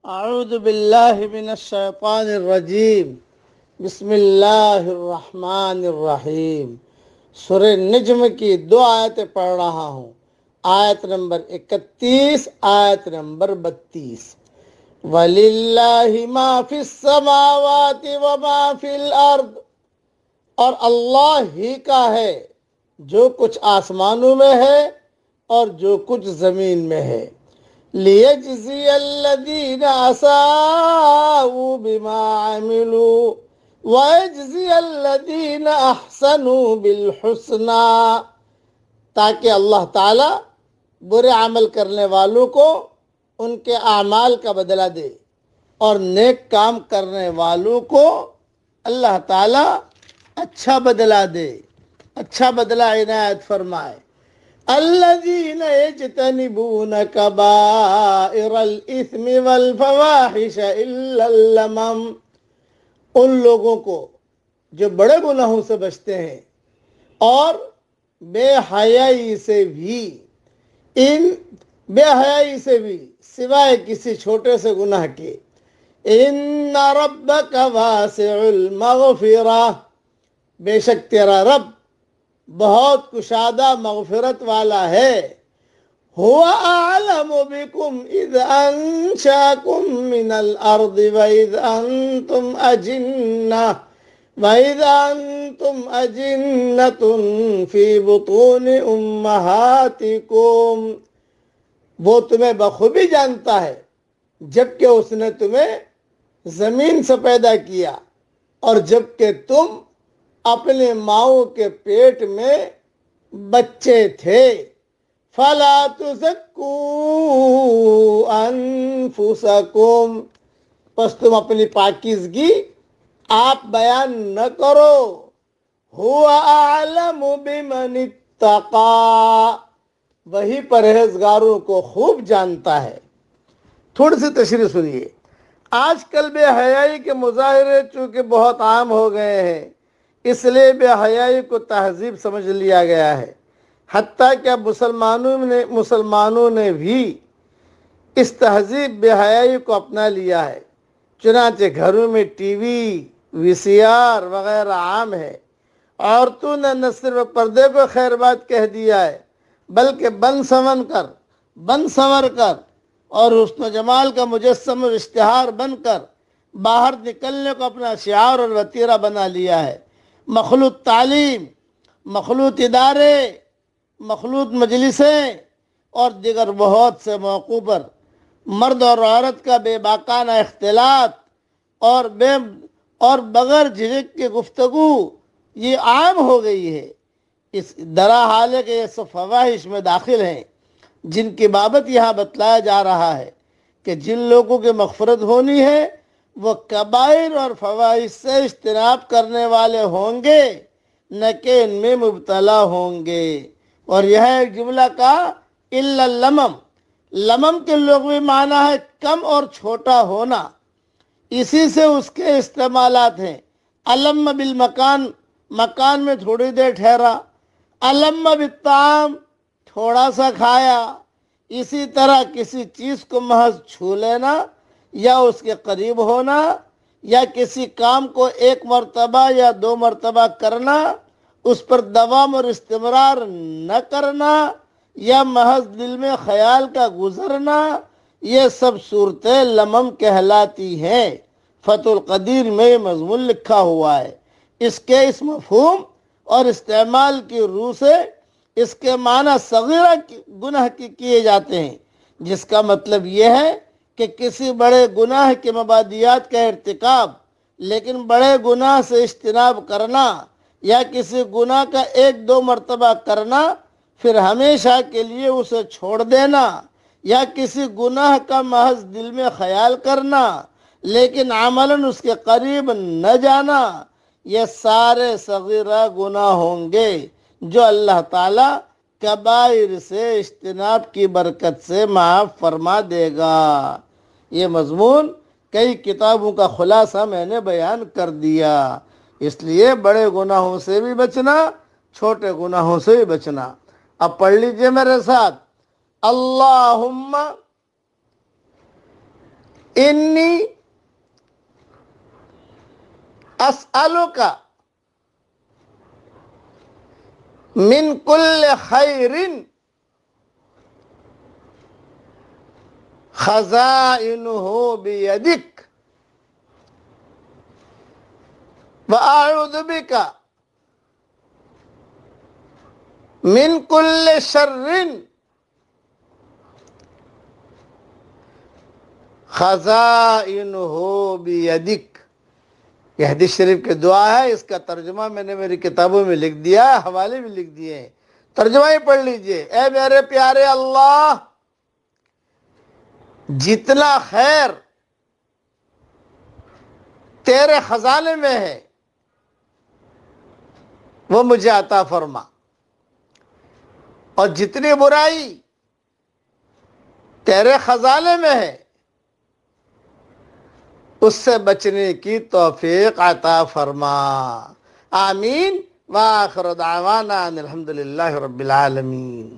اعوذ باللہ من الشیطان الرجیم بسم اللہ الرحمن الرحیم۔ سورہ نجم کی 2 آیتیں پڑھ رہا ہوں، آیت نمبر 31، آیت نمبر 32۔ وَلِلَّهِ مَا فِي السَّمَاوَاتِ وَمَا فِي الْأَرْضِ، اور اللہ ہی کا ہے جو کچھ آسمانوں میں ہے اور جو کچھ زمین میں ہے۔ لِيَجْزِيَ الَّذِينَ أَسَاءُوا بِمَا عَمِلُوا وَيَجْزِيَ الَّذِينَ أَحْسَنُوا بِالْحُسْنَى، تاکہ اللہ تعالیٰ برے عمل کرنے والوں کو ان کے اعمال کا بدلہ دے اور نیک کام کرنے والوں کو اللہ تعالیٰ اچھا بدلہ دے، اچھا بدلہ عنایت فرمائے۔ الذین یجتنبون کبائر الاثم والفواحش الا اللمم، ان لوگوں کو جو بڑے گناہوں سے بچتے ہیں اور بے حیائی سے بھی سوائے کسی چھوٹے سے گناہ کے۔ ان ربک واسع المغفرہ، بے شک تیرا رب بہت کشادہ مغفرت والا ہے۔ هو اعلم بكم اذ انشاكم من الارض واذ انتم اجنة في بطون امہاتكم، وہ تمہیں بخوبی جانتا ہے جبکہ اس نے تمہیں زمین سے پیدا کیا اور جبکہ تم اپنے ماؤں کے پیٹ میں بچے تھے۔ فَلَا تُزَكُّوا أَنفُسَكُمْ، پس تم اپنی پاکیزگی آپ بیان نہ کرو۔ هُوَ أَعْلَمُ بِمَنِ اتَّقَى، وہی پرہیزگاروں کو خوب جانتا ہے۔ تھوڑی سی تشریح سنیے۔ آج کل بے حیائی کے مظاہرے چونکہ بہت عام ہو گئے ہیں، اس لیے بے حیائی کو تہذیب سمجھ لیا گیا ہے، حتیٰ کہ اب مسلمانوں نے بھی اس تہذیب بے حیائی کو اپنا لیا ہے۔ چنانچہ گھروں میں ٹی وی، وی سی آر وغیرہ عام ہے۔ عورتوں نے نہ صرف پردے کو خیر بات کہہ دیا ہے بلکہ بن سنور کر اور حسن و جمال کا مجسم و اشتہار بن کر باہر نکلنے کو اپنا شعار اور وتیرہ بنا لیا ہے۔ مخلوط تعلیم، مخلوط ادارے، مخلوط مجلسیں اور دیگر بہت سے موقعوں پر مرد اور عورت کا بے باکانہ اختلاط اور بغیر جھجک کے گفتگو یہ عام ہو گئی ہے۔ اس درا حال ہے کہ یہ سب فواحش میں داخل ہیں جن کی بابت یہاں بتلایا جا رہا ہے کہ جن لوگوں کی مغفرت ہونی ہے وہ کبائر اور فواحش سے اجتناب کرنے والے ہوں گے، نہ کہ ان میں مبتلا ہوں گے۔ اور یہ ایک جملہ کا الا اللمم، لمم کے لغوی معنی ہے کم اور چھوٹا ہونا، اسی سے اس کے استعمالات ہیں۔ علم بالمکان، مکان میں تھوڑی دیر ٹھہرا۔ علم بالطعام، تھوڑا سا کھایا۔ اسی طرح کسی چیز کو محض چھو لینا یا اس کے قریب ہونا یا کسی کام کو 1 مرتبہ یا 2 مرتبہ کرنا، اس پر دوام اور استمرار نہ کرنا یا محض دل میں خیال کا گزرنا، یہ سب صورتیں لمم کہلاتی ہیں۔ فتح القدیر میں یہ مضمون لکھا ہوا ہے۔ اس مفہوم اور استعمال کی روح سے اس کے معنی صغیرہ گناہ کی کیے جاتے ہیں، جس کا مطلب یہ ہے کہ کسی بڑے گناہ کے مبادیات کا ارتکاب، لیکن بڑے گناہ سے اجتناب کرنا یا کسی گناہ کا 1-2 مرتبہ کرنا پھر ہمیشہ کے لیے اسے چھوڑ دینا، یا کسی گناہ کا محض دل میں خیال کرنا لیکن عملاً اس کے قریب نہ جانا، یہ سارے صغیرہ گناہ ہوں گے جو اللہ تعالیٰ کبائر سے اجتناب کی برکت سے معاف فرما دے گا۔ یہ مضمون کئی کتابوں کا خلاصہ میں نے بیان کر دیا، اس لیے بڑے گناہوں سے بھی بچنا، چھوٹے گناہوں سے بھی بچنا۔ اب پڑھ لیجئے میرے ساتھ، اللہم انی اسألک من کل خیر خزائنہ بیدک وأعوذ بك من كل شر خزائنه بيدك. یہ حدیث شریف کی دعا ہے، اس کا ترجمہ میں نے میری کتابوں میں لکھ دیا، حوالے بھی لکھ دیے ہیں، ترجمہ ہی پڑھ لیجئے. اے میرے پیارے اللہ، جتنا خیر تیرے خزانے میں ہے وہ مجھے عطا فرما، اور جتنی برائی تیرے خزانے میں ہے اس سے بچنے کی توفیق عطا فرما. آمین. وآخر دعوانا ان الحمدللہ رب العالمین.